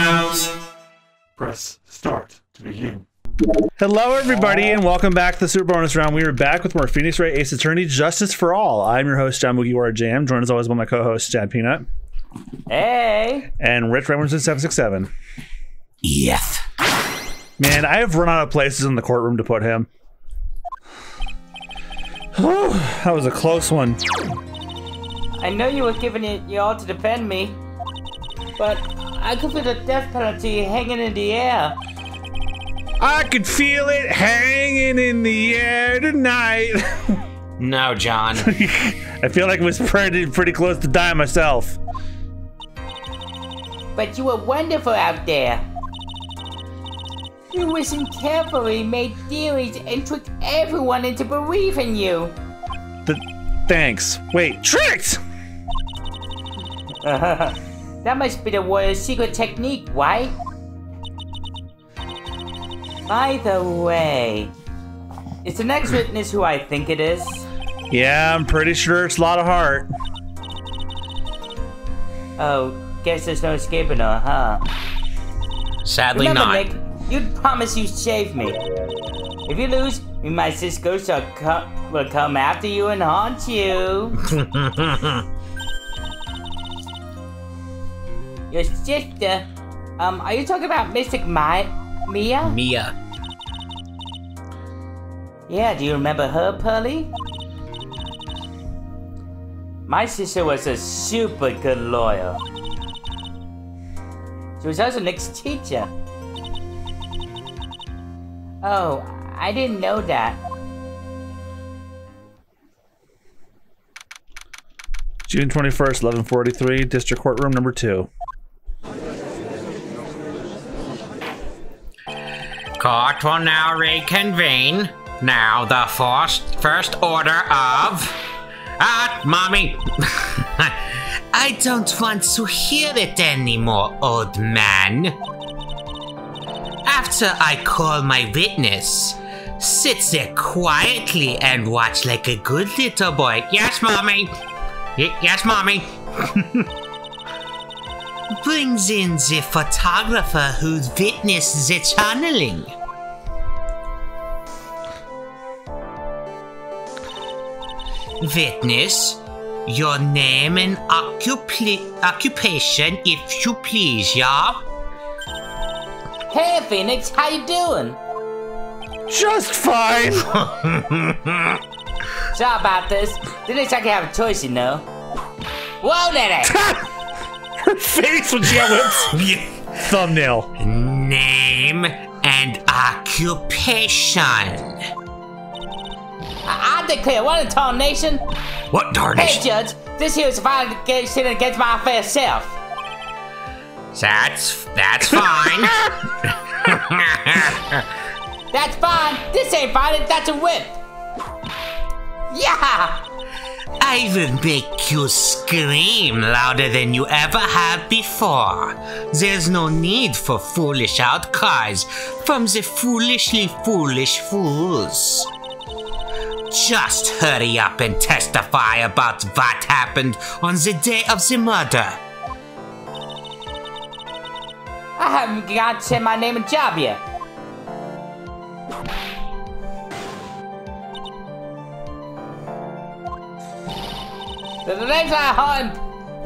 rounds. Press start to begin. Hello, everybody, and welcome back to the Super Bonus Round. We are back with more Phoenix Wright Ace Attorney Justice for All. I'm your host, John Mugiwara Jam, joined as always by my co-host, Chad Peanut. Hey! And Rich Reynolds 767. Yes. Man, I have run out of places in the courtroom to put him. That was a close one. I know you were giving it you all to defend me, but I could feel the death penalty hanging in the air. I could feel it hanging in the air tonight. No, John. I feel like I was pretty close to dying myself. But you were wonderful out there. You listened carefully, made theories, and tricked everyone into believing you. Thanks. Wait, tricked? That must be the warrior's secret technique, right? By the way, is the next witness who I think it is? Yeah, I'm pretty sure it's a lot of heart. Oh, guess there's no escaping her, huh? Sadly Remember, not. Nick, you'd promise you'd save me. If you lose, my sis ghost will come after you and haunt you. Your sister, are you talking about Mystic Mia? Mia. Yeah, do you remember her, Pearly? My sister was a super good lawyer. She was also Nick's teacher. Oh, I didn't know that. June 21st, 1143, District Courtroom number 2. Court will now reconvene. Now the first order of... Mommy! I don't want to hear it anymore, old man. After I call my witness, sit there quietly and watch like a good little boy. Yes, Mommy! Yes, Mommy! Brings in the photographer who witnessed the channeling. Witness, your name and occupation, if you please, yeah? Hey, Phoenix, how you doing? Just fine! Sorry about this. Didn't exactly have a choice, you know. Whoa, Daddy! Her face when she whips. Thumbnail. Name and occupation. I declare war on tarnation. What tarnation? Hey, Judge, this here is a violation against my fair self. That's fine. That's fine. This ain't fine. That's a whip. Yeah! I will make you scream louder than you ever have before. There's no need for foolish outcries from the foolishly foolish fools. Just hurry up and testify about what happened on the day of the murder. I haven't got to say my name and job yet. The name's Hunt,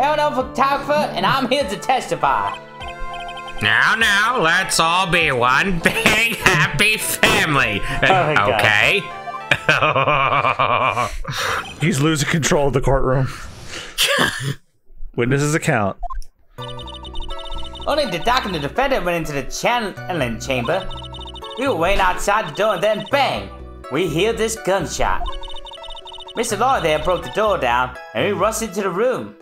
hell-known photographer, and I'm here to testify. Now, let's all be one big happy family. Okay? He's losing control of the courtroom. Witnesses account. Only the doc and the defendant went into the channeling chamber. We were waiting outside the door and then bang! We heard this gunshot. Mr. Law there broke the door down and we rushed into the room.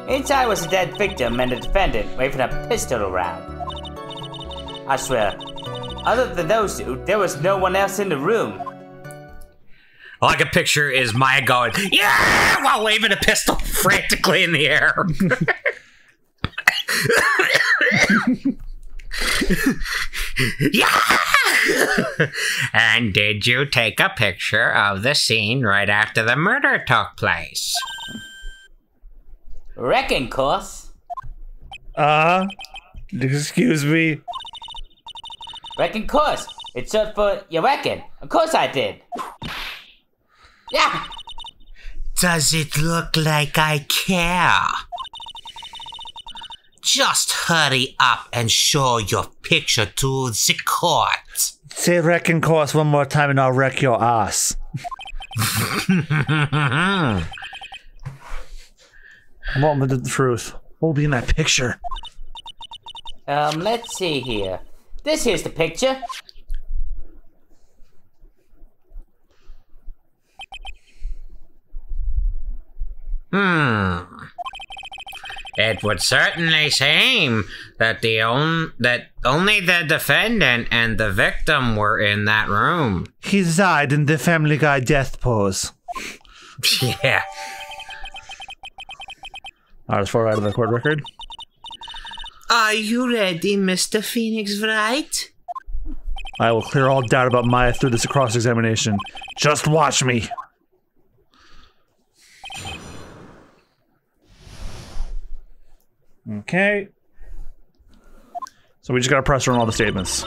Inside was a dead victim and the defendant waving a pistol around. I swear, other than those two, there was no one else in the room. All I can picture is Maya going, yeah, while waving a pistol frantically in the air. Yeah! And did you take a picture of the scene right after the murder took place? Reckon, course. Excuse me? Reckon course. It's short for you reckon. Of course I did. Yeah. Does it look like I care? Just hurry up and show your picture to the court. Say reckon course one more time and I'll wreck your ass. I'm wanting the truth. What will be in that picture? Let's see here. This here's the picture. It would certainly seem that only the defendant and the victim were in that room. He died in the Family Guy death pose. Yeah. Alright, let's forward out of the court record. Are you ready, Mr. Phoenix Wright? I will clear all doubt about Maya through this cross-examination. Just watch me. Okay. So we just gotta press run all the statements.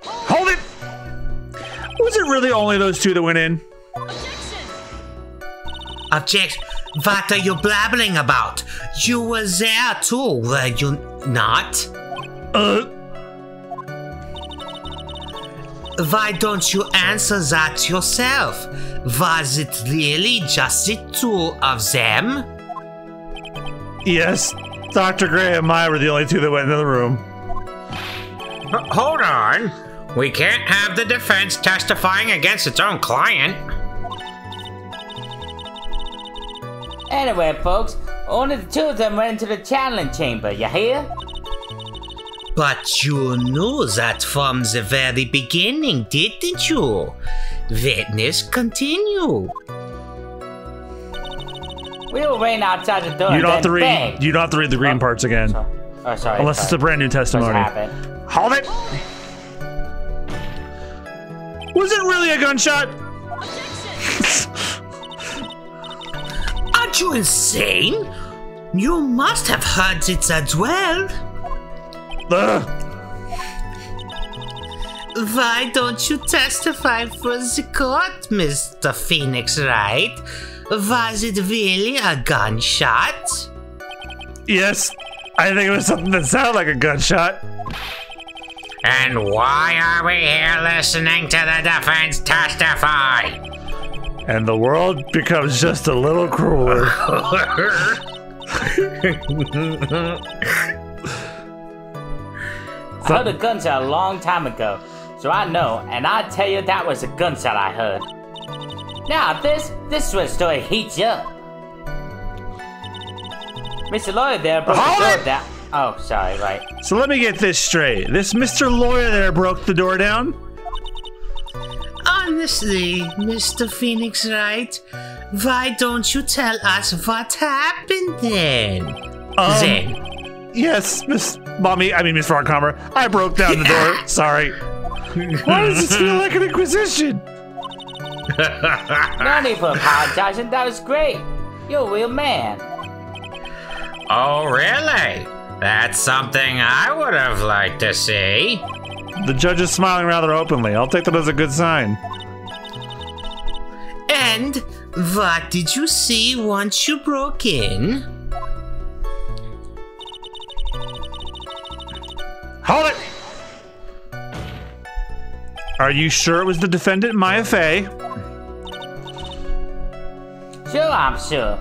Hold it! Was it really only those two that went in? Objection. What are you blabbering about? You were there too, were you not? Why don't you answer that yourself? Was it really just the two of them? Yes. Dr. Gray and Maya were the only two that went into the room. Hold on. We can't have the defense testifying against its own client. Anyway, folks, only the two of them went into the channeling chamber, you hear? But you knew that from the very beginning, didn't you? Witness, continue. We were waiting outside the door. You don't have to read. Bang. You don't have to read the green parts again. Sorry. Unless it's a brand new testimony. Hold it! Was it really a gunshot? Aren't you insane? You must have heard it as well. Why don't you testify for the court, Mr. Phoenix Wright? Was it really a gunshot? Yes, I think it was something that sounded like a gunshot. And why are we here listening to the defense testify? And the world becomes just a little crueler. I heard a gunshot a long time ago, so I know, and I tell you that was a gunshot I heard. Now this sort of story heats you up. Mr. Lawyer there broke the door down. Oh, sorry, right. So let me get this straight. This Mr. Lawyer there broke the door down? Honestly, Mr. Phoenix Wright, why don't you tell us what happened then? Yes, Miss Frogcomber. I broke down the door. Sorry. Why does this feel like an inquisition? No need for apologizing. That was great. You're a real man. Oh, really? That's something I would have liked to see. The judge is smiling rather openly. I'll take that as a good sign. And what did you see once you broke in? Hold it! Are you sure it was the defendant, Maya Fey? Sure, I'm sure.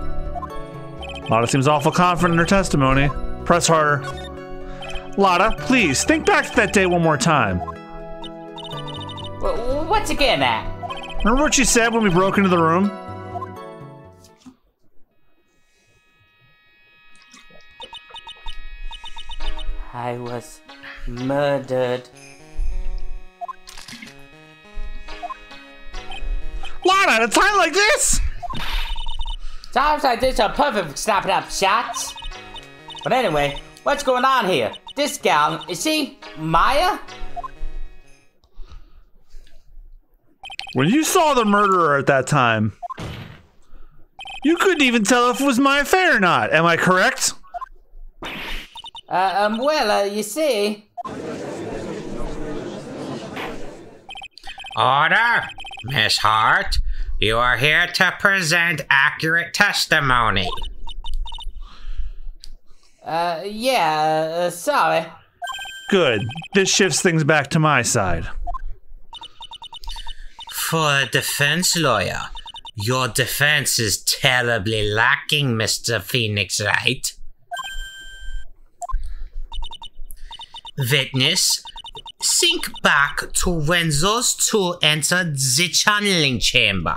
Lotta seems awful confident in her testimony. Press harder. Lotta, please, think back to that day one more time. What's it getting at? Remember what she said when we broke into the room? I was murdered. Lotta, at a time like this? Times like this are perfect for snapping up shots. But anyway, what's going on here? This gal, is she Maya? When you saw the murderer at that time, you couldn't even tell if it was Maya Fey or not. Am I correct? You see... Order! Miss Hart, you are here to present accurate testimony. Sorry. Good. This shifts things back to my side. For a defense lawyer, your defense is terribly lacking, Mr. Phoenix Wright. Witness, think back to when those two entered the channeling chamber.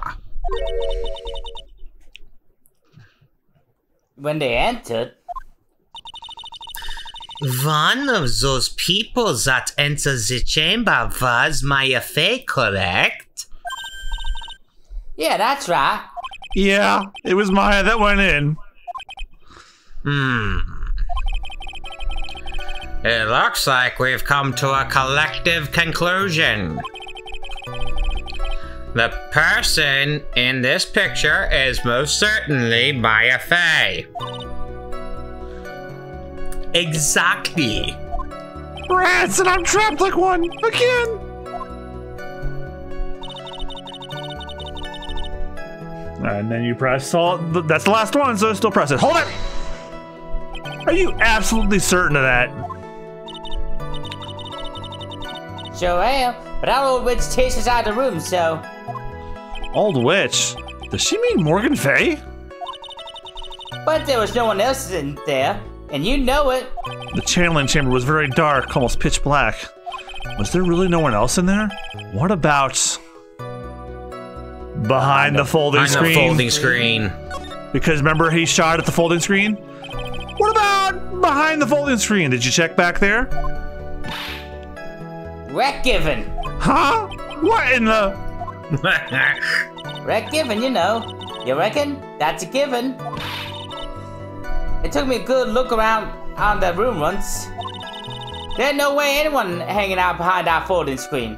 When they entered? One of those people that entered the chamber was Maya Fey, correct? Yeah, that's right. Yeah, it was Maya that went in. It looks like we've come to a collective conclusion. The person in this picture is most certainly Maya Fey. Exactly. Rats, and I'm trapped like one again. And then you press all. That's the last one, so still press it. Hold it. Are you absolutely certain of that? Sure am, but our old witch chased us out of the room, so... Old witch? Does she mean Morgan Fey? But there was no one else in there, and you know it. The channeling chamber was very dark, almost pitch black. Was there really no one else in there? What about... behind the folding screen? Behind the folding screen. Because remember he shot at the folding screen? What about behind the folding screen? Did you check back there? Reckgiven. Huh? What in the... Reckgiven, you know. You reckon? That's a given. It took me a good look around on the room once. There's no way anyone hanging out behind our folding screen.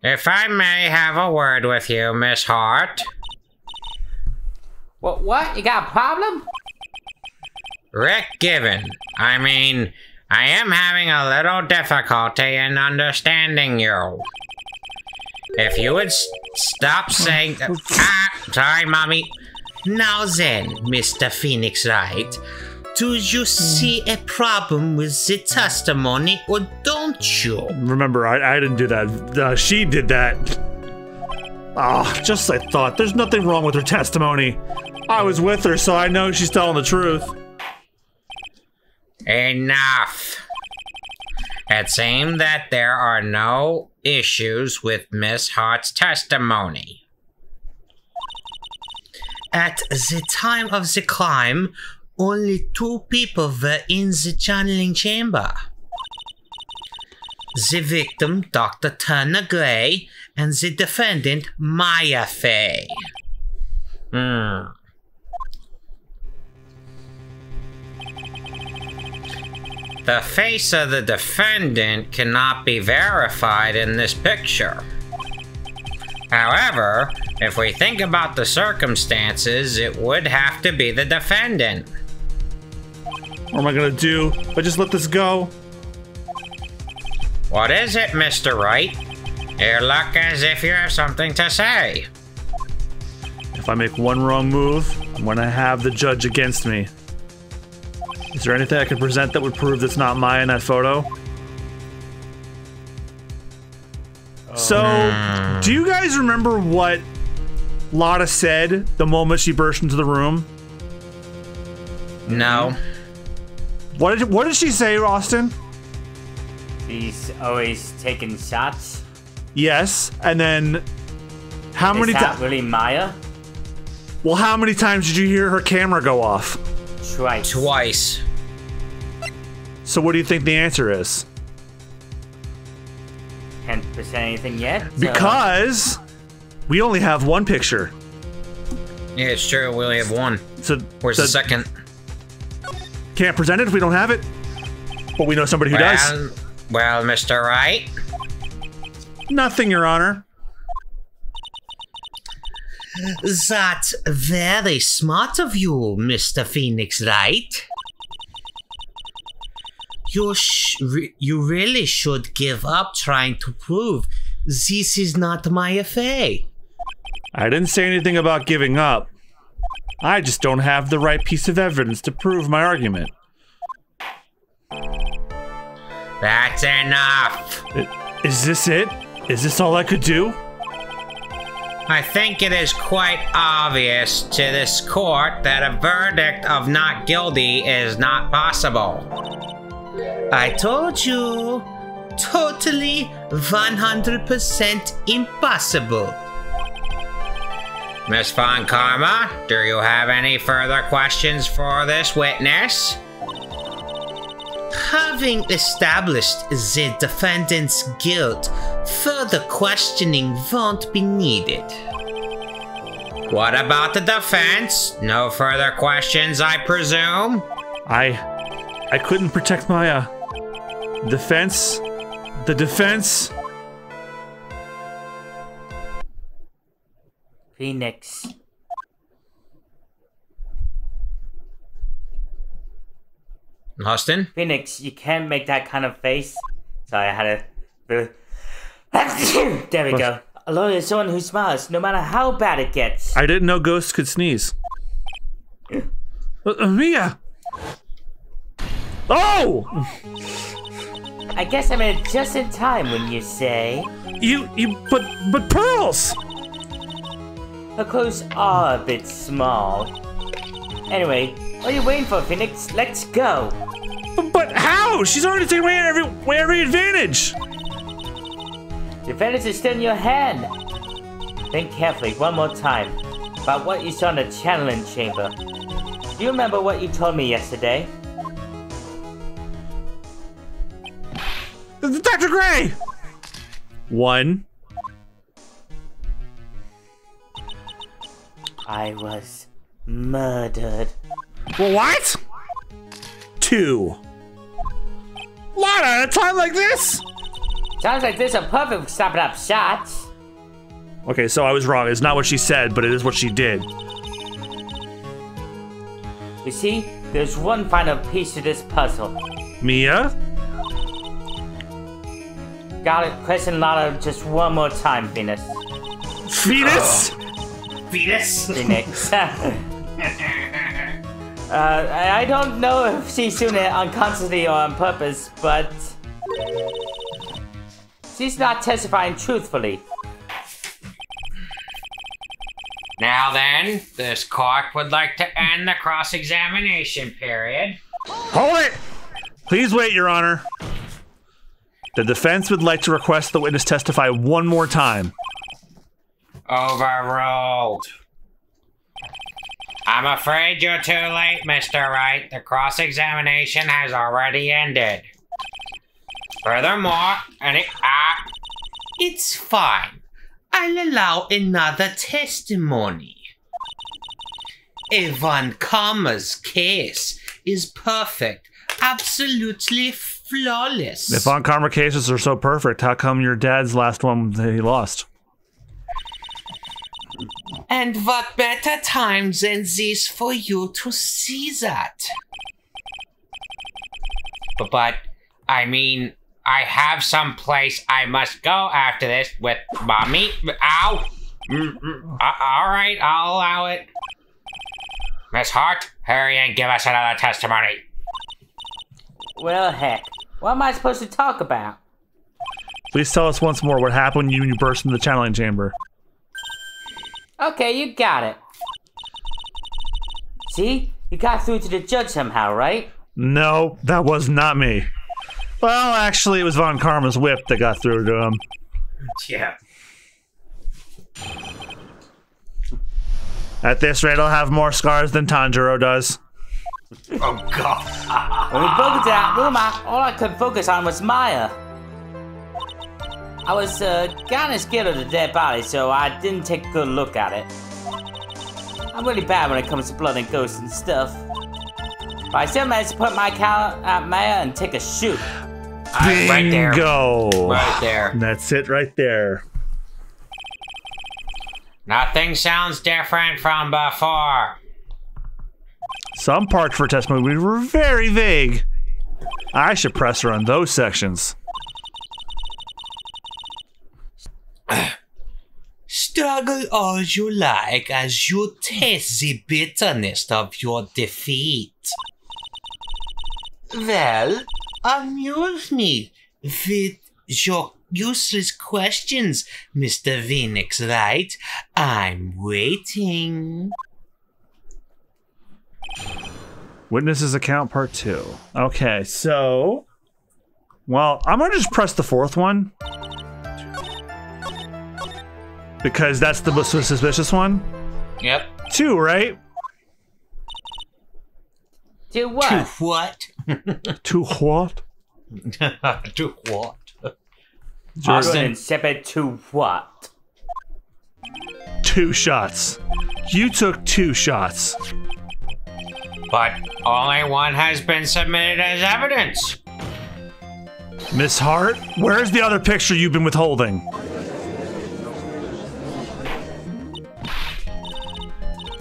If I may have a word with you, Miss Hart. What? You got a problem? Reckgiven. I mean, I am having a little difficulty in understanding you. If you would stop saying... sorry, Mommy. Now then, Mr. Phoenix Wright, do you see a problem with the testimony or don't you? Remember, I didn't do that. She did that. Just as I thought. There's nothing wrong with her testimony. I was with her, so I know she's telling the truth. Enough. It seems that there are no issues with Miss Hart's testimony. At the time of the crime, only 2 people were in the channeling chamber. The victim, Dr. Turner Gray, and the defendant, Maya Fey. The face of the defendant cannot be verified in this picture. However, if we think about the circumstances, it would have to be the defendant. What am I gonna do if I just let this go? What is it, Mr. Wright? You look as if you have something to say. If I make one wrong move, I'm gonna have the judge against me. Is there anything I can present that would prove that's not Maya in that photo? So, do you guys remember what Lotta said the moment she burst into the room? No. What did she say, Austin? He's always taking shots. Yes, and then how many times? Is that really Maya? Well, how many times did you hear her camera go off? Twice. So what do you think the answer is? Can't present anything yet? Because we only have one picture. Yeah, it's true. We only have one. So where's the second? Can't present it if we don't have it. But we know somebody who does. Well, Mr. Wright. Nothing, Your Honor. That's very smart of you, Mr. Phoenix Wright. You really should give up trying to prove this is not my affair. I didn't say anything about giving up. I just don't have the right piece of evidence to prove my argument. That's enough. Is this it? Is this all I could do? I think it is quite obvious to this court that a verdict of not guilty is not possible. I told you, totally 100% impossible. Miss Von Karma, do you have any further questions for this witness? Having established the defendant's guilt, further questioning won't be needed. What about the defense? No further questions, I presume? I couldn't protect my, defense. The defense. Phoenix. Austin? Phoenix, you can't make that kind of face. Sorry, I had a... There we go. A lawyer is someone who smiles, no matter how bad it gets. I didn't know ghosts could sneeze. Mia! Oh! I guess I made it just in time when you say... But pearls! Her clothes are a bit small. Anyway, what are you waiting for, Phoenix? Let's go! But how? She's already taken away every advantage! The advantage is still in your hand. Think carefully one more time about what you saw in the channeling chamber. Do you remember what you told me yesterday? Dr. Gray! 1. I was murdered. What? 2. Lana, at a time like this? Sounds like this are perfect for stopping up shots. Okay, so I was wrong. It's not what she said, but it is what she did. You see, there's one final piece to this puzzle. Mia? Gotta question Lana just one more time, Venus. Phoenix? Venus? Phoenix. I don't know if she's doing it unconsciously or on purpose, but... she's not testifying truthfully. Now then, this court would like to end the cross-examination period. Hold it! Please wait, Your Honor. The defense would like to request the witness testify one more time. Overruled. I'm afraid you're too late, Mr. Wright. The cross-examination has already ended. Furthermore, it's fine. I'll allow another testimony. Von Karma's case is perfect, absolutely flawless. If Von Karma cases are so perfect, how come your dad's last one he lost? And what better time than this for you to see that? But, I mean, I have some place I must go after this with Mommy. Ow! Alright, I'll allow it. Miss Hart, hurry and give us another testimony. Well, heck. What am I supposed to talk about? Please tell us once more what happened when you burst into the channeling chamber. Okay, you got it. See? You got through to the judge somehow, right? No, that was not me. Well, actually, it was Von Karma's whip that got through to him. Yeah. At this rate, I'll have more scars than Tanjiro does. Oh, God. When we broke into that room, all I could focus on was Maya. I was kinda scared of the dead body, so I didn't take a good look at it. I'm really bad when it comes to blood and ghosts and stuff. But I still managed to put my count at Maya and take a shoot. Right there. Bingo! Right there. That's it right there. Nothing sounds different from before. Some parts for testimony were very vague. I should press her on those sections. Struggle all you like as you taste the bitterness of your defeat. Well, amuse me with your useless questions, Mr. Phoenix Wright. I'm waiting. Witnesses account part 2. Okay, so... Well, I'm gonna just press the 4th one. Because that's the most suspicious one. Yep. 2, right? Do what? To what? 2 what? To what? Austin Seppet to what? 2 shots. You took 2 shots. But only one has been submitted as evidence. Miss Hart, where's the other picture you've been withholding?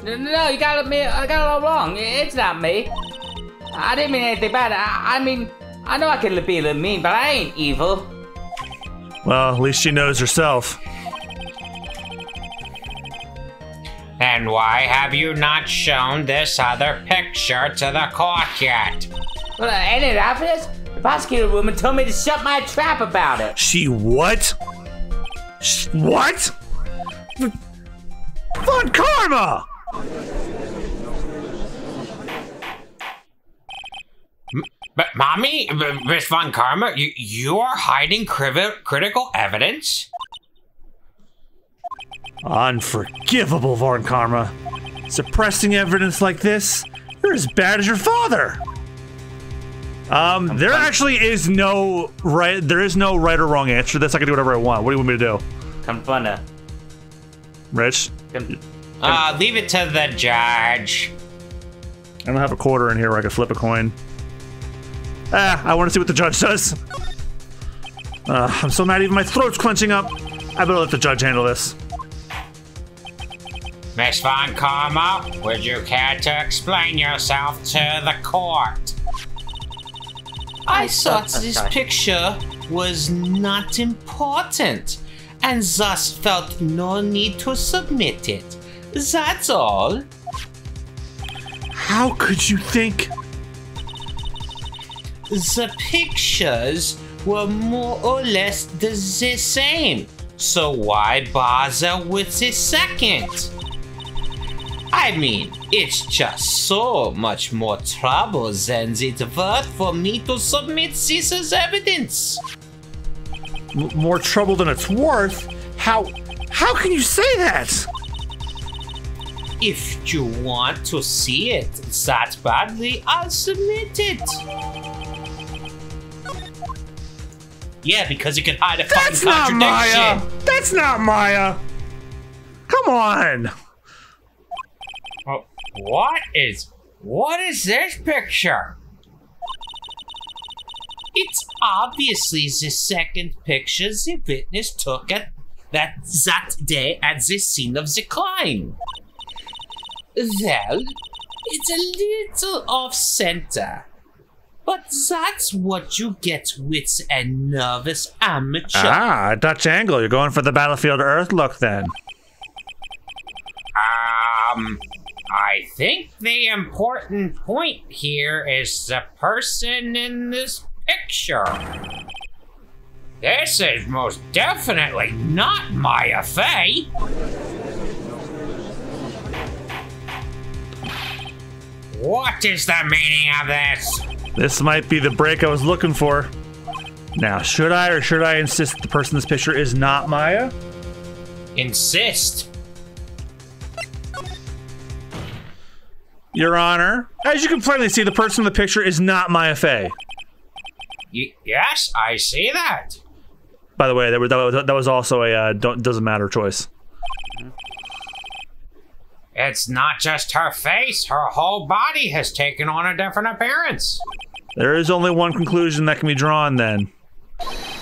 No, you got me. I got it all wrong. It's not me. I didn't mean anything bad. I mean, I know I can be a little mean, but I ain't evil. Well, at least she knows herself. And why have you not shown this other picture to the court yet? Well, ain't it obvious? The prosecutor woman told me to shut my trap about it. She what? What? Von Karma! But, Mommy, Miss Von Karma, you are hiding critical evidence? Unforgivable, Von Karma. Suppressing evidence like this? You're as bad as your father! There actually is no right. There is no right or wrong answer to this. I can do whatever I want. What do you want me to do? Confront her. Rich? Leave it to the judge. I don't have a quarter in here where I could flip a coin. I want to see what the judge says. I'm so mad, even my throat's clenching up. I better let the judge handle this. Miss Von Karma, would you care to explain yourself to the court? I thought this picture was not important, and thus felt no need to submit it. That's all. How could you think? The pictures were more or less the same, so why bother with the second? I mean, it's just so much more trouble than it's worth for me to submit this as evidence. More trouble than it's worth? How can you say that? If you want to see it that badly, I'll submit it. Yeah, because you can hide a fucking contradiction. Maya! That's not Maya! Come on! Oh, what is this picture? It's obviously the second picture the witness took at that day at the scene of the crime. Well, it's a little off-center, but that's what you get with a nervous amateur. Ah, a Dutch angle. You're going for the Battlefield Earth look then. I think the important point here is the person in this picture. This is most definitely not Maya Fey. What is the meaning of this? This might be the break I was looking for. Now, should I or should I insist that the person in this picture is not Maya? Insist. Your Honor, as you can plainly see, the person in the picture is not Maya Fey. Yes, I see that. By the way, that was also a doesn't matter choice. It's not just her face, her whole body has taken on a different appearance. There is only one conclusion that can be drawn then.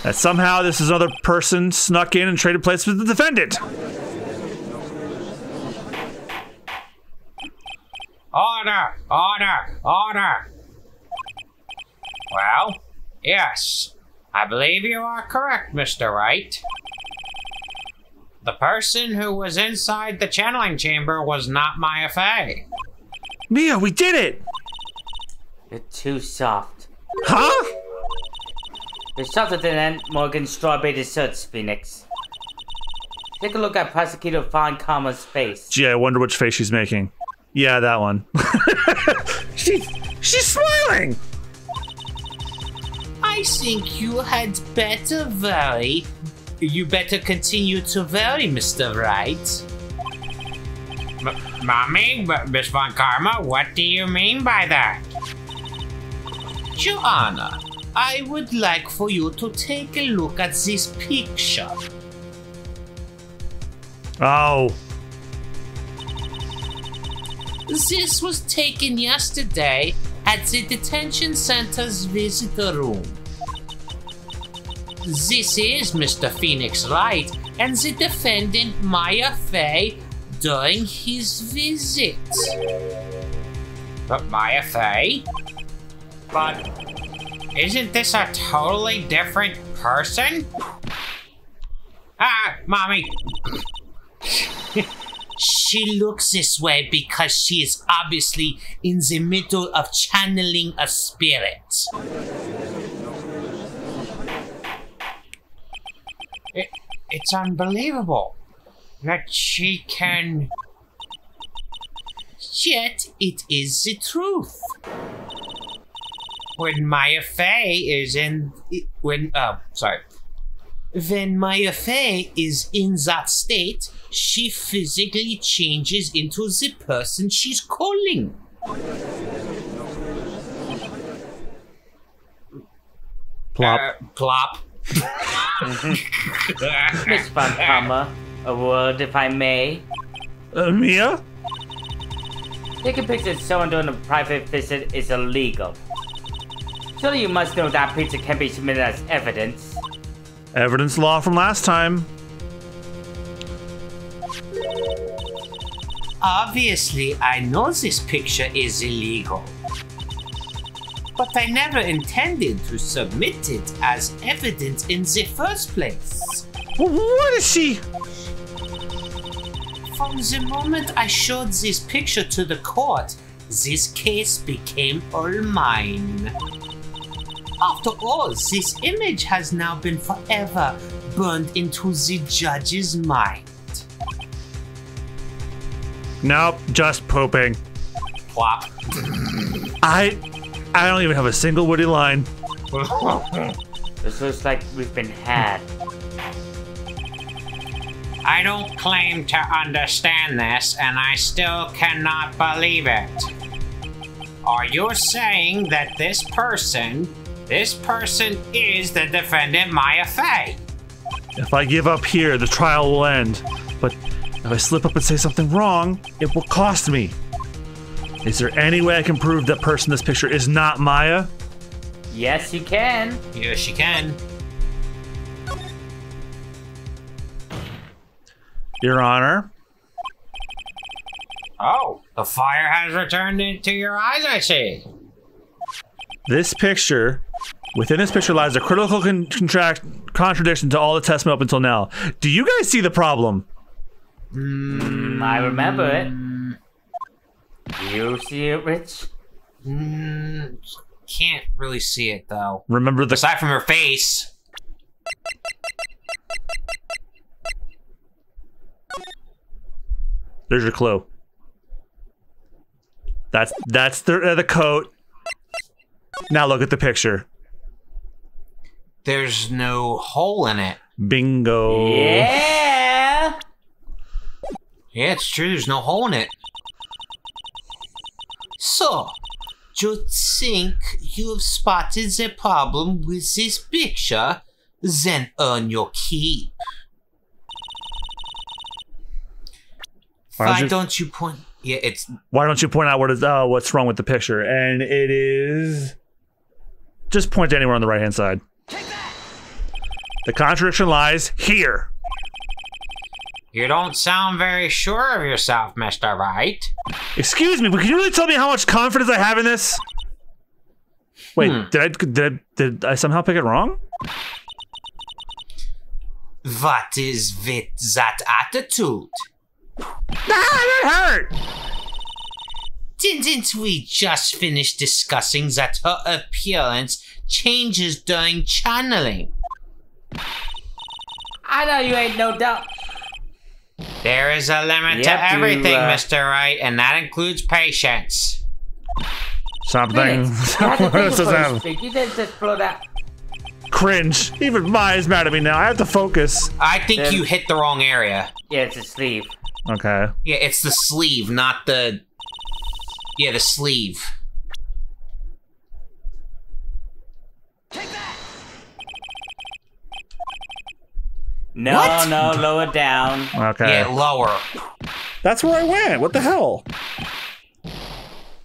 That somehow this is another person snuck in and traded places with the defendant. Order! Order! Order! Well, yes. I believe you are correct, Mr. Wright. The person who was inside the channeling chamber was not Maya Fey. Mia, we did it! You're too soft. Huh? You're softer than Aunt Morgan's strawberry desserts, Phoenix. Take a look at Prosecutor Von Karma's face. Gee, I wonder which face she's making. Yeah, that one. She's smiling! I think you had better vary. You better continue to vary, Mr. Wright. Mommy, Miss Von Karma, what do you mean by that? Your Honor, I would like for you to take a look at this picture. Oh. This was taken yesterday at the detention center's visitor room. This is Mr. Phoenix Wright and the defendant Maya Fey during his visit. But Maya Fey? But isn't this a totally different person? Ah, Mommy! She looks this way because she is obviously in the middle of channeling a spirit. It's unbelievable that she can... Yet it is the truth. When Maya Fey is in... When Maya Fey is in that state, she physically changes into the person she's calling. Plop. Plop. Miss Von Karma, a word if I may. Mia? Taking pictures of someone during a private visit is illegal. Surely you must know that picture can be submitted as evidence. Evidence law from last time. Obviously, I know this picture is illegal. But I never intended to submit it as evidence in the first place. What is she? From the moment I showed this picture to the court, this case became all mine. After all, this image has now been forever burned into the judge's mind. Nope, just pooping. Plop. I don't even have a single witty line. This looks like we've been had. I don't claim to understand this, and I still cannot believe it. Are you saying that this person is the defendant Maya Fey? If I give up here, the trial will end. But if I slip up and say something wrong, it will cost me. Is there any way I can prove that person in this picture is not Maya? Yes, you can. Yes, you can. Your Honor. Oh, the fire has returned into your eyes, I see. This picture, within this picture lies a critical contradiction to all the testimony up until now. Do you guys see the problem? I remember it. Do you see it, Rich? Can't really see it, though. Remember the... Aside from her face. There's your clue. That's the coat. Now look at the picture. There's no hole in it. Bingo. Yeah! Yeah, it's true. There's no hole in it. So, you think you've spotted the problem with this picture? Then earn your keep. Why don't you point... Yeah, it's... Why don't you point out what's wrong with the picture? And it is... Just point to anywhere on the right-hand side. The contradiction lies here. You don't sound very sure of yourself, Mr. Wright. Excuse me, but can you really tell me how much confidence I have in this? Wait, did I somehow pick it wrong? What is with that attitude? Ah, that hurt! Didn't we just finish discussing that her appearance changes during channeling? I know you ain't no doubt. There is a limit to everything, Mr. Wright, and that includes patience. Something. You didn't just blow that. Cringe. Even Maya's mad at me now. I have to focus. I think you hit the wrong area. Yeah, it's a sleeve. Okay. Yeah, it's the sleeve, not the... Yeah, the sleeve. No, What? no, lower down. Okay. Yeah, lower. That's where I went. What the hell?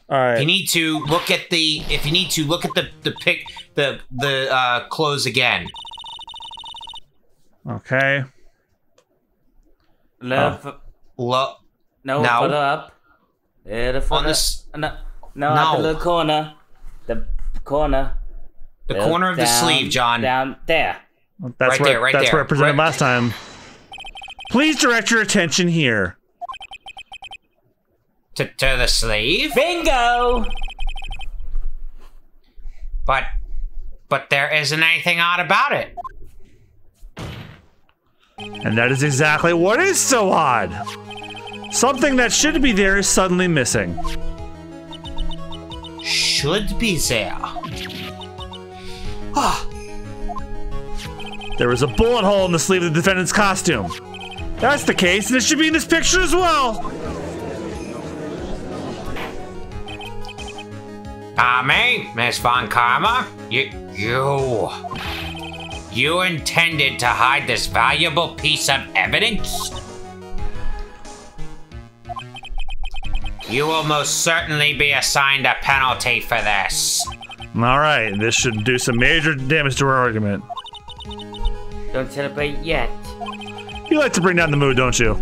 All right. You need to look at the... If you need to, look at the clothes again. Okay. Left. No. No, No. put up. On this... No, at the little corner. The corner. The corner of the Down, sleeve, John. Down there. That's Right there, right that's there. where I presented Right- last time. Please direct your attention here. To the sleeve? Bingo! But there isn't anything odd about it. And that is exactly what is so odd. Something that should be there is suddenly missing. Should be there. Ah, There is a bullet hole in the sleeve of the defendant's costume. That's the case, and it should be in this picture as well. me, Miss Von Karma? You intended to hide this valuable piece of evidence? You will most certainly be assigned a penalty for this. All right, this should do some major damage to our argument. Don't celebrate yet. You like to bring down the mood, don't you?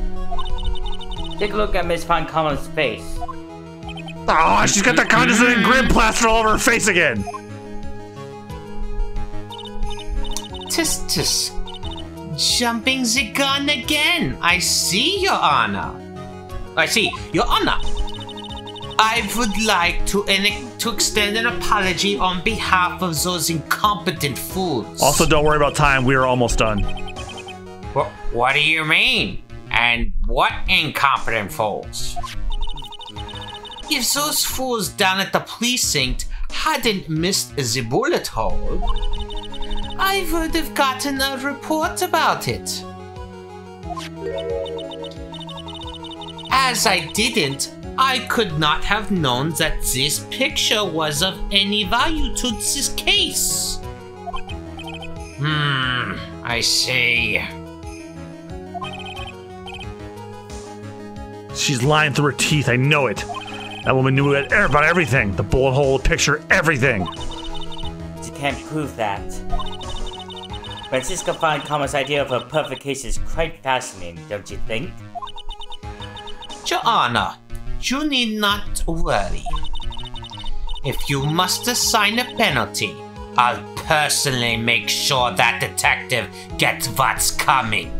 Take a look at Miss Von Karma's face. Oh, she's got the condescending grin plastered all over her face again. Tis. Jumping the gun again. I see, Your Honor. Your Honor. I would like to extend an apology on behalf of those incompetent fools. Also, don't worry about time. We are almost done. What do you mean? And what incompetent fools? If those fools down at the precinct hadn't missed the bullet hole, I would have gotten a report about it. As I didn't, I could not have known that this picture was of any value to this case. I see. She's lying through her teeth. I know it. That woman knew about everything. The bullet hole, the picture, everything. You can't prove that. Francisco Von Karma's idea of a perfect case is quite fascinating, don't you think? Your Honor, you need not worry. If you must assign a penalty, I'll personally make sure that detective gets what's coming.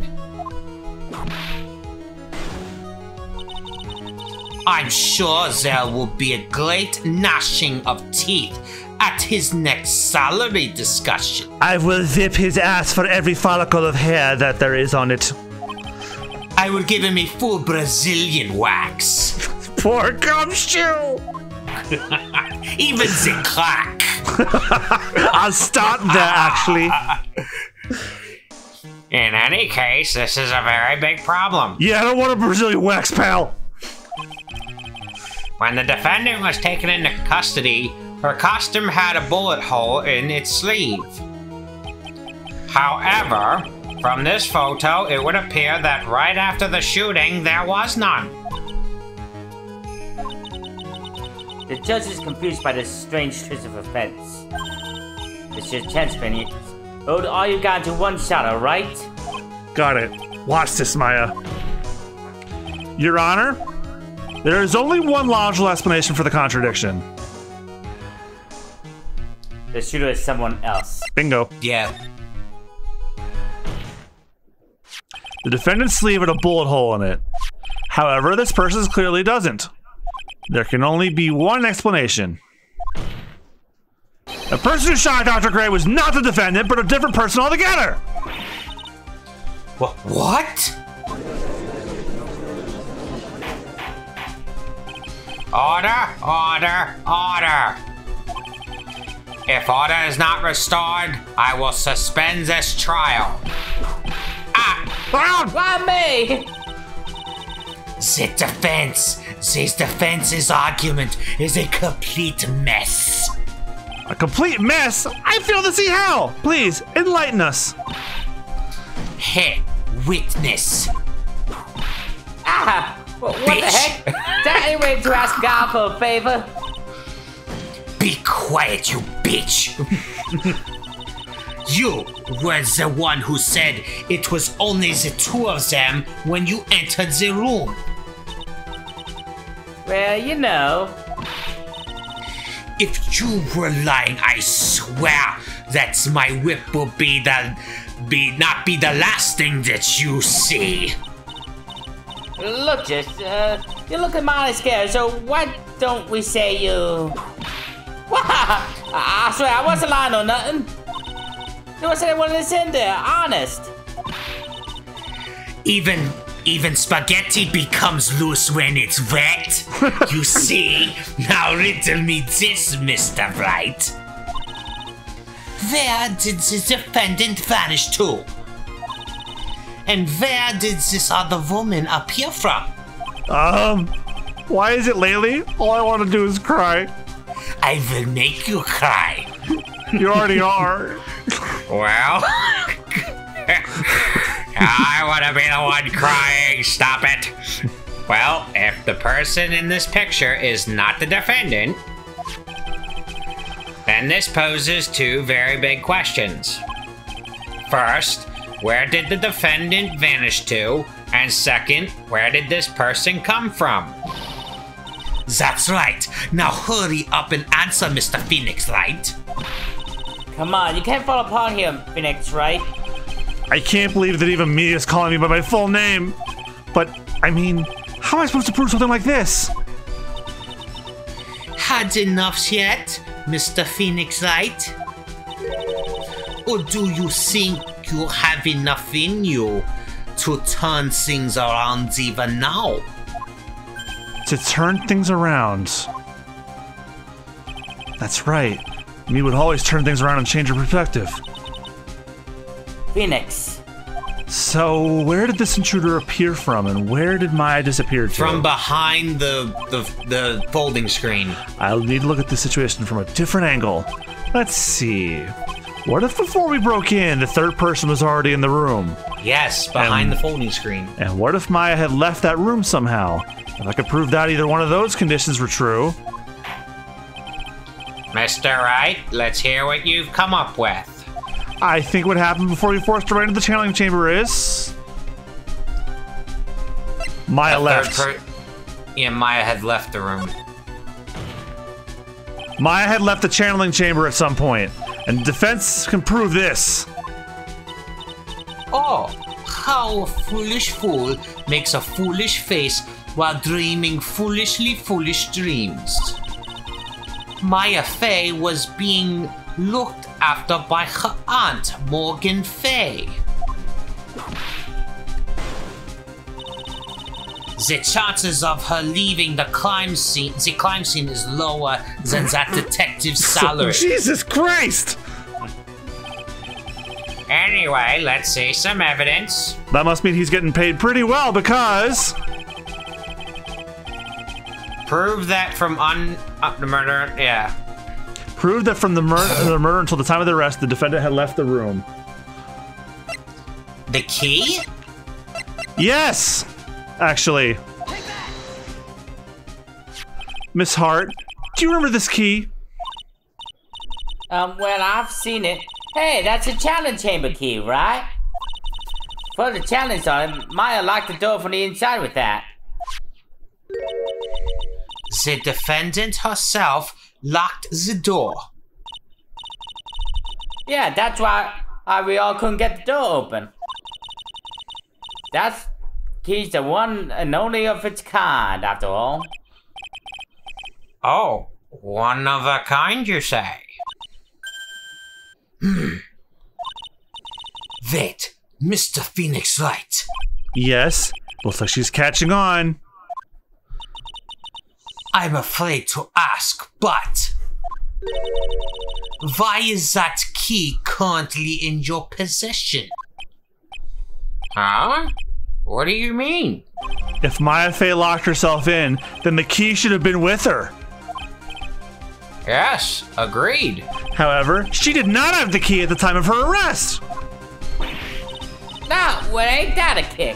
I'm sure there will be a great gnashing of teeth at his next salary discussion. I will zip his ass for every follicle of hair that there is on it. I will give him a full Brazilian wax. Poor gumshoe! Even the crack. I'll start there, actually. In any case, this is a very big problem. Yeah, I don't want a Brazilian wax, pal. When the defendant was taken into custody, her costume had a bullet hole in its sleeve. However, from this photo, it would appear that right after the shooting, there was none. The judge is confused by this strange twist of events. Mr. Chancellor, hold all you got into one shot, alright? Got it. Watch this, Maya. Your Honor, there is only one logical explanation for the contradiction. The shooter is someone else. Bingo. Yeah. The defendant's sleeve had a bullet hole in it. However, this person's clearly doesn't. There can only be one explanation. The person who shot Dr. Gray was not the defendant, but a different person altogether! What? Order, order, order. If order is not restored, I will suspend this trial. Why me? This defense's argument is a complete mess. A complete mess? I fail to see how! Please, enlighten us. Hey, witness. What the heck? Is that any way to ask God for a favor? Be quiet, you bitch. You were the one who said it was only the two of them when you entered the room. Well, you know. If you were lying, I swear that my whip will not be the last thing that you see. Look, you're looking mighty scared, so why don't we say you... I swear, I wasn't lying or nothing. You said I wanted this in there, honest. Even spaghetti becomes loose when it's wet. You see? Now riddle me this, Mr. Wright. Where did the defendant vanish to? And where did this other woman appear from? Why is it lately? All I want to do is cry. I will make you cry. You already are. Well, I want to be the one crying. Stop it. Well, if the person in this picture is not the defendant, then this poses two very big questions. First, where did the defendant vanish to? And second, where did this person come from? That's right. Now hurry up and answer, Mr. Phoenix Wright. Come on, you can't fall apart here, Phoenix Wright. I can't believe that even me is calling me by my full name. But, I mean, how am I supposed to prove something like this? Had enough yet, Mr. Phoenix Wright? Or do you think you have enough in you to turn things around even now? To turn things around. That's right. Me would always turn things around and change your perspective. Phoenix. So, where did this intruder appear from, and where did Maya disappear to? From behind the folding screen. I'll need to look at this situation from a different angle. Let's see. What if before we broke in, the third person was already in the room? Yes, behind the folding screen. And what if Maya had left that room somehow? If I could prove that either one of those conditions were true. Mr. Wright, let's hear what you've come up with. I think what happened before you forced her right into the channeling chamber is... Maya left. Yeah, Maya had left the room. Maya had left the channeling chamber at some point, and defense can prove this. Oh, how a foolish fool makes a foolish face while dreaming foolishly foolish dreams. Maya Fey was being looked after by her aunt, Morgan Fey. The chances of her leaving the crime scene is lower than that detective's salary. Jesus Christ! Anyway, let's see some evidence. That must mean he's getting paid pretty well because... Prove that from the murder, yeah. Prove that from the murder until the time of the arrest, the defendant had left the room. The key? Yes! Actually. Miss Hart, do you remember this key? Well, I've seen it. Hey, that's a challenge chamber key, right? For the challenge on it, Maya locked the door from the inside with that. the defendant herself locked the door. Yeah, that's why we all couldn't get the door open. That key's the one and only of its kind, after all. Oh, one of a kind, you say? Wait, Mr. Phoenix Wright. Yes, looks like she's catching on. I'm afraid to ask, but why is that key currently in your possession? Huh? What do you mean? If Maya Fey locked herself in, then the key should have been with her. Yes, agreed. However, she did not have the key at the time of her arrest. Now, well, ain't that a kick?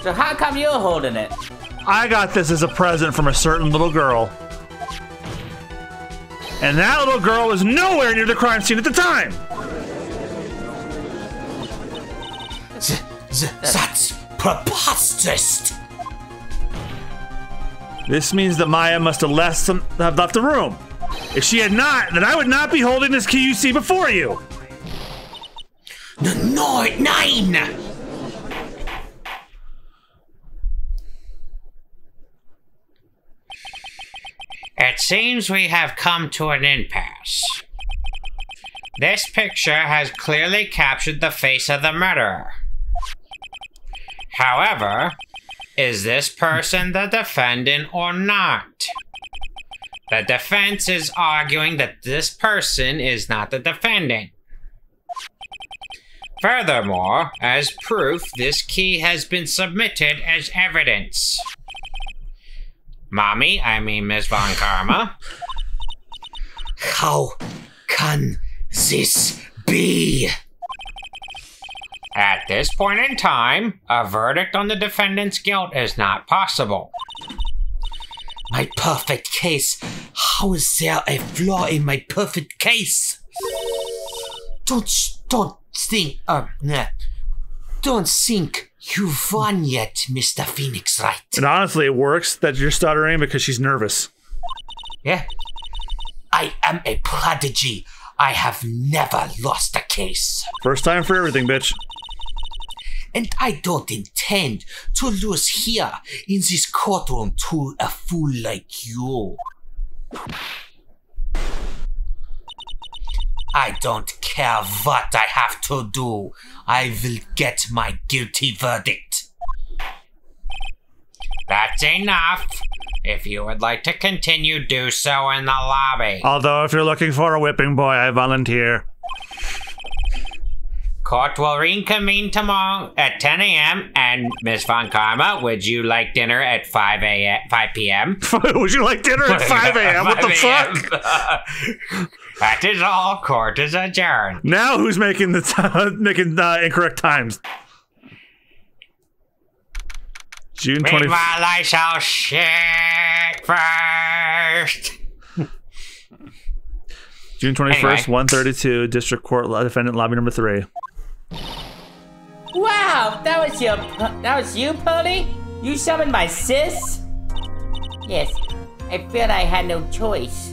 So how come you're holding it? I got this as a present from a certain little girl. And that little girl was nowhere near the crime scene at the time. That's preposterous. This means that Maya must have left the room. If she had not, then I would not be holding this key you see before you. No, 9. It seems we have come to an impasse. This picture has clearly captured the face of the murderer. However, is this person the defendant or not? The defense is arguing that this person is not the defendant. Furthermore, as proof, this key has been submitted as evidence. Ms. Von Karma. How can this be? At this point in time, a verdict on the defendant's guilt is not possible. My perfect case? How is there a flaw in my perfect case? Don't think you've won yet, Mr. Phoenix Wright. And honestly, it works that you're stuttering because she's nervous. Yeah. I am a prodigy. I have never lost a case. First time for everything, bitch. And I don't intend to lose here in this courtroom to a fool like you. I don't care what I have to do. I will get my guilty verdict. That's enough. If you would like to continue, do so in the lobby. Although, if you're looking for a whipping boy, I volunteer. Court will reconvene tomorrow at 10 a.m. And Ms. Von Karma, would you like dinner at 5 p.m.? Would you like dinner at 5 a.m.? What the fuck? That is all. Court is adjourned. Now who's making the incorrect times? June 20th. Meanwhile, I shall shit first. June 21st, 1:32, District Court, Defendant Lobby number 3. Wow, that was you, Purdy? You summoned my sis? Yes, I felt I had no choice.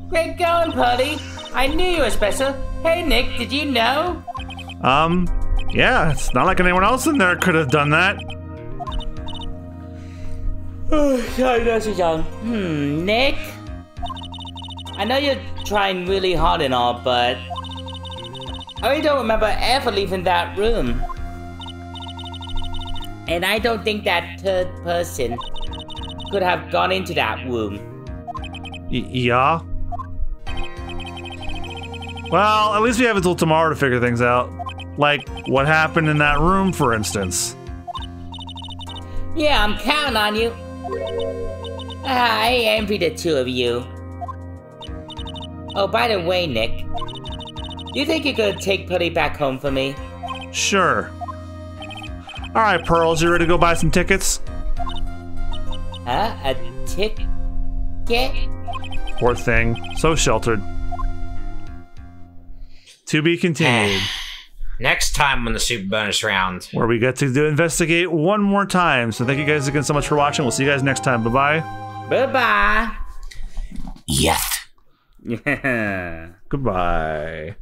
Great going, Purdy. I knew you were special. Hey, Nick, did you know? Yeah, it's not like anyone else in there could have done that. Oh, sorry, that's young. Nick? I know you're trying really hard and all, but I really don't remember ever leaving that room. And I don't think that third person could have gone into that room. Yeah? Well, at least we have until tomorrow to figure things out. Like, what happened in that room, for instance. Yeah, I'm counting on you. I envy the two of you. Oh, by the way, Nick, do you think you could take Putty back home for me? Sure. Alright, Pearls, you ready to go buy some tickets? A ticket? Poor thing. So sheltered. To be continued. Next time on the Super Bonus Round. Where we get to investigate one more time. So thank you guys again so much for watching. We'll see you guys next time. Bye-bye. Bye-bye. Yes. Yeah. Goodbye.